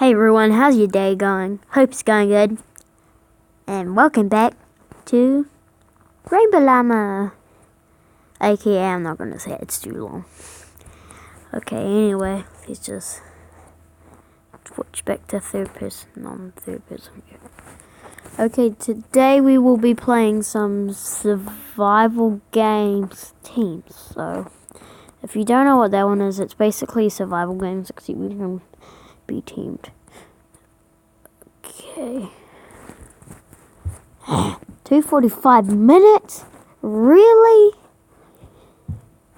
Hey everyone, how's your day going? Hope it's going good. And welcome back to Rainbow Llama. AKA, I'm not gonna say it, it's too long. Okay, anyway, let's just switch back to third person, non-third person. Okay, today we will be playing some survival games teams. So, if you don't know what that one is, it's basically survival games, except we can be teamed. Okay. 2:45 minutes? Really?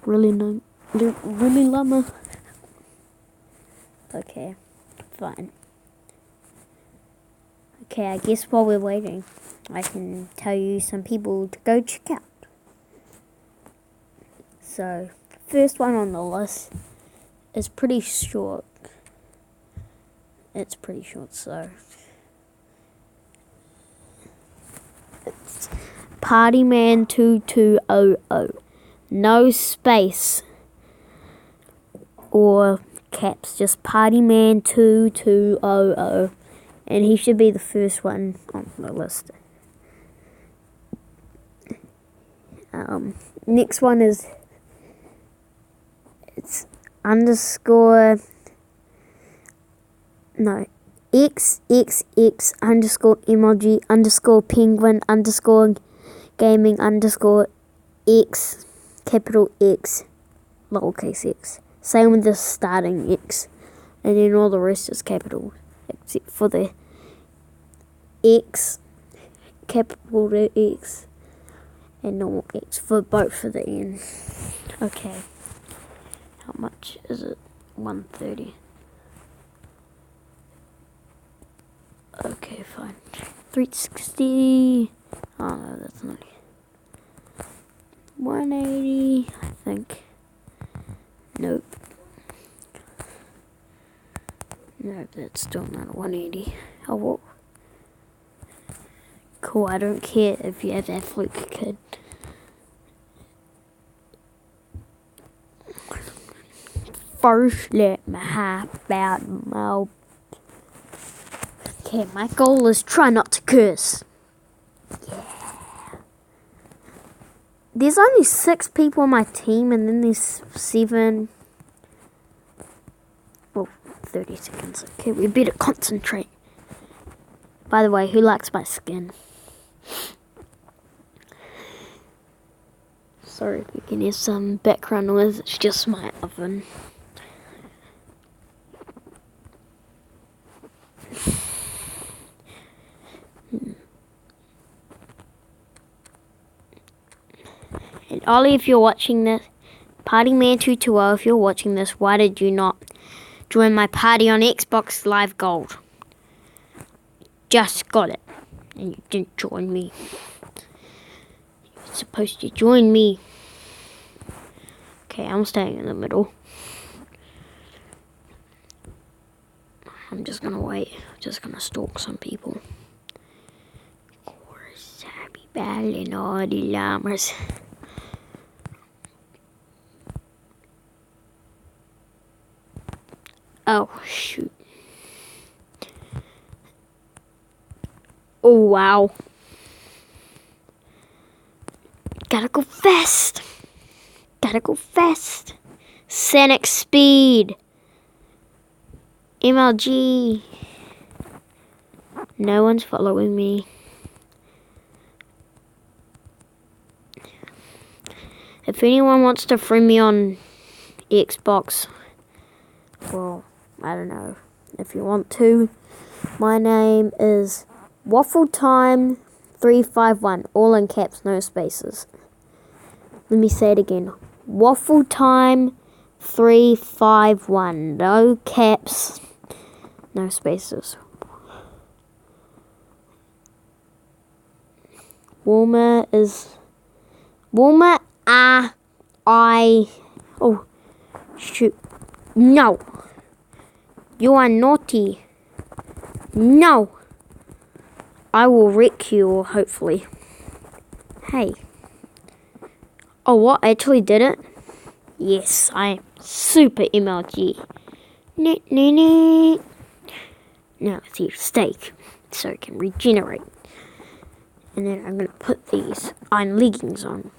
Really no, really llama? Okay, fine. Okay, I guess while we're waiting, I can tell you some people to go check out. So, first one on the list is pretty short. It's pretty short, so it's Partyman2200. No space or caps, just Partyman2200. And he should be the first one on the list. Next one is XXX underscore emoji underscore penguin underscore gaming underscore X capital X lowercase x. Same with the starting X, and then all the rest is capital except for the X, capital X, and normal X for both of the N. Okay, how much is it? 130. Okay, fine. 360. Oh no, that's not it. 180, I think. Nope. No, that's still not a 180. Oh, well. Cool, I don't care if you have that fluke kid. First, let me hype about my... Okay, my goal is try not to curse. Yeah. There's only 6 people on my team, and then there's 7... Well, 30 seconds. Okay, we better concentrate. By the way, who likes my skin? Sorry if you can hear some background noise, it's just my oven. And Ollie, if you're watching this, Partyman220, if you're watching this, why did you not join my party on Xbox Live Gold? Just got it, and you didn't join me. You're supposed to join me. Okay, I'm staying in the middle. I'm just gonna wait. I'm just gonna stalk some people. Of course, happy battling all the llamas. Oh, shoot. Oh, wow. Gotta go fast. Gotta go fast. Sonic speed. MLG. No one's following me. If anyone wants to friend me on Xbox, well, I don't know. If you want to, my name is WaffleTime351, all in caps, no spaces. Let me say it again. WaffleTime351, no caps, no spaces. Walmer. Oh, shoot. No. You are naughty. No. I will wreck you, hopefully. Hey. Oh, what? I actually did it? Yes, I am super MLG. Now let's eat a steak so it can regenerate. And then I'm going to put these iron leggings on.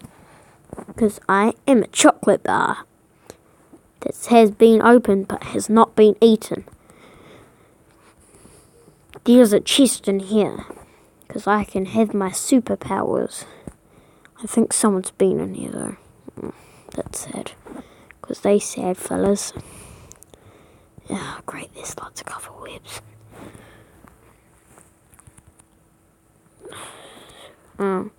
Because I am a chocolate bar that has been opened but has not been eaten. There's a chest in here. Because I can have my superpowers. I think someone's been in here though. That's sad. Because they sad fellas. Oh great, there's lots of cobwebs. I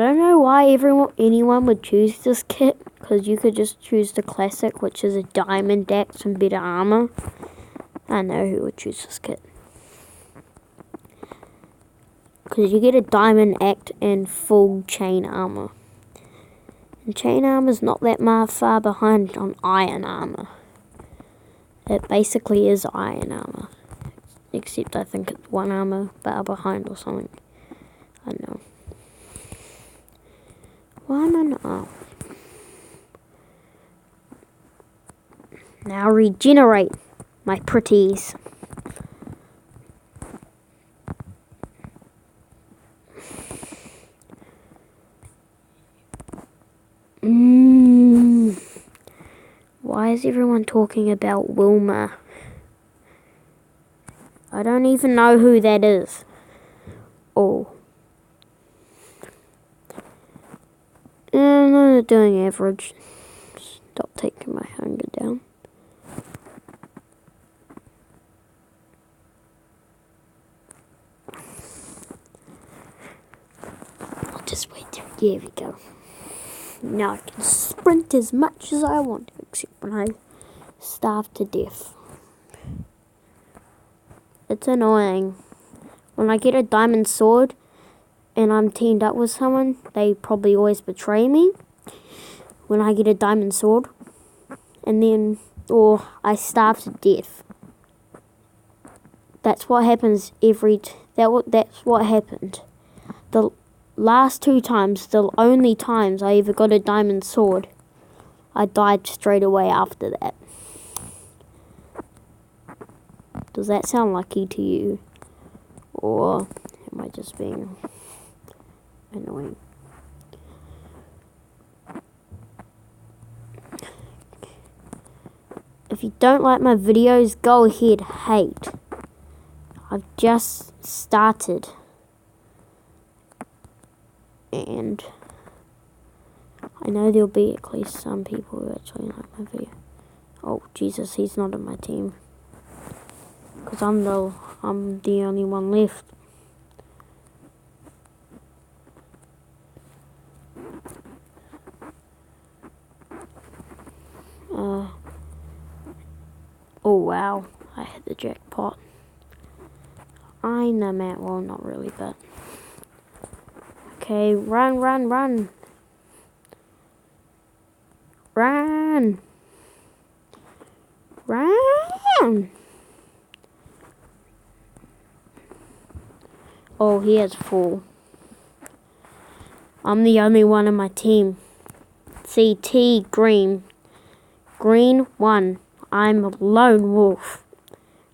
don't know why anyone would choose this kit, because you could just choose the classic, which is a diamond axe and better armor. I know who would choose this kit. Because you get a diamond axe and full chain armor. And chain armor is not that far behind on iron armor. It basically is iron armor. Except I think it's one armor bar behind or something. I don't know. Why am I not? Now regenerate, my pretties. Why is everyone talking about Wilma? I don't even know who that is. Oh. I'm not doing average. Stop taking my hunger down. I'll just wait there. There we go. Now I can sprint as much as I want, except when I starve to death. It's annoying. When I get a diamond sword and I'm teamed up with someone, they probably always betray me. When I get a diamond sword, and then, or I starve to death. That's what happens that's what happened. The last 2 times, the only times I ever got a diamond sword, I died straight away after that. Does that sound lucky to you? Or am I just being annoying? If you don't like my videos, go ahead, hate. I've just started. And I know there'll be at least some people who actually like my video. Oh, Jesus, he's not on my team. Because I'm the only one left. Oh, wow. I hit the jackpot. I'm at, well, not really, but... Okay, run, run, run. Run. Run. Oh, he has 4. I'm the only one on my team. CT green. Green 1. I'm a lone wolf.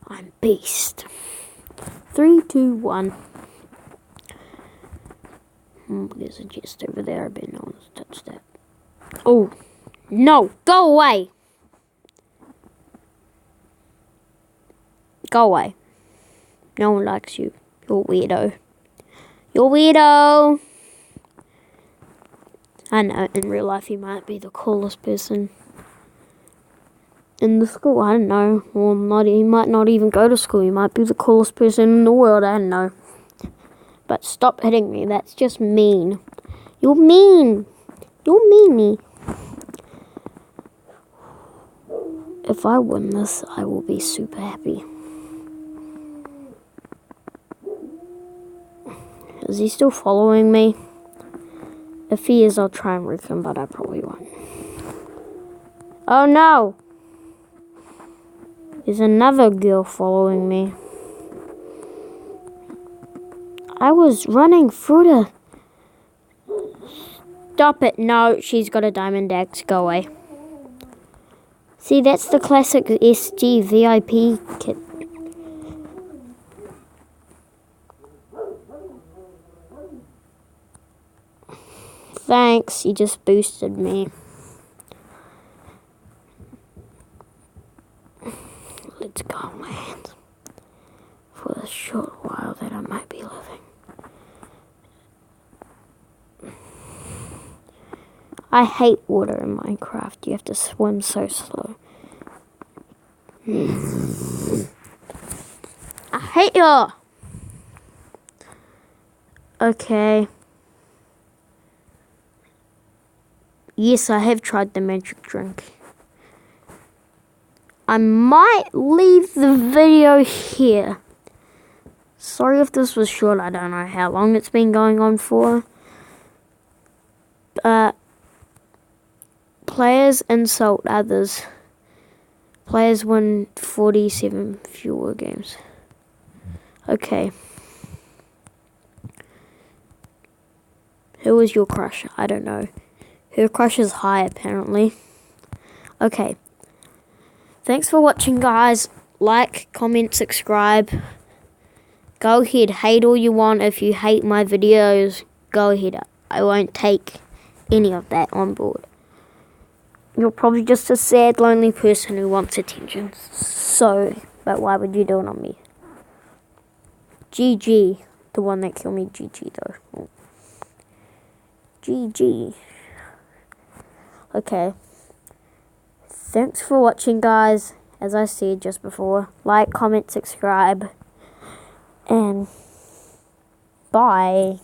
I'm beast. 3, 2, 1. There's a chest over there. I bet no one's touched that. Oh, no. Go away. Go away. No one likes you. You're a weirdo. You're a weirdo. I know, in real life you might be the coolest person in the school. I don't know. Or not. You might not even go to school. You might be the coolest person in the world. I don't know. But stop hitting me. That's just mean. You're mean. You're meanie. If I win this, I will be super happy. Is he still following me? If he is, I'll try and wreck him, but I probably won't. Oh no! There's another girl following me. I was running through the Stop it. No, she's got a diamond axe. Go away. See, that's the classic SG VIP kit. Thanks, you just boosted me. Let's go land for the short while that I might be living. I hate water in Minecraft. You have to swim so slow. I hate you! Okay. Yes, I have tried the magic drink. I might leave the video here. Sorry if this was short. I don't know how long it's been going on for. Players insult others. Players win 47 fewer games. Okay. Who was your crush? I don't know. Her crush is high, apparently. Okay. Thanks for watching, guys. Like, comment, subscribe. Go ahead, hate all you want. If you hate my videos, go ahead. I won't take any of that on board. You're probably just a sad, lonely person who wants attention. So, but why would you do it on me? GG. The one that killed me, GG though. GG. Okay. Thanks for watching, guys. As I said just before, like, comment, subscribe, and bye.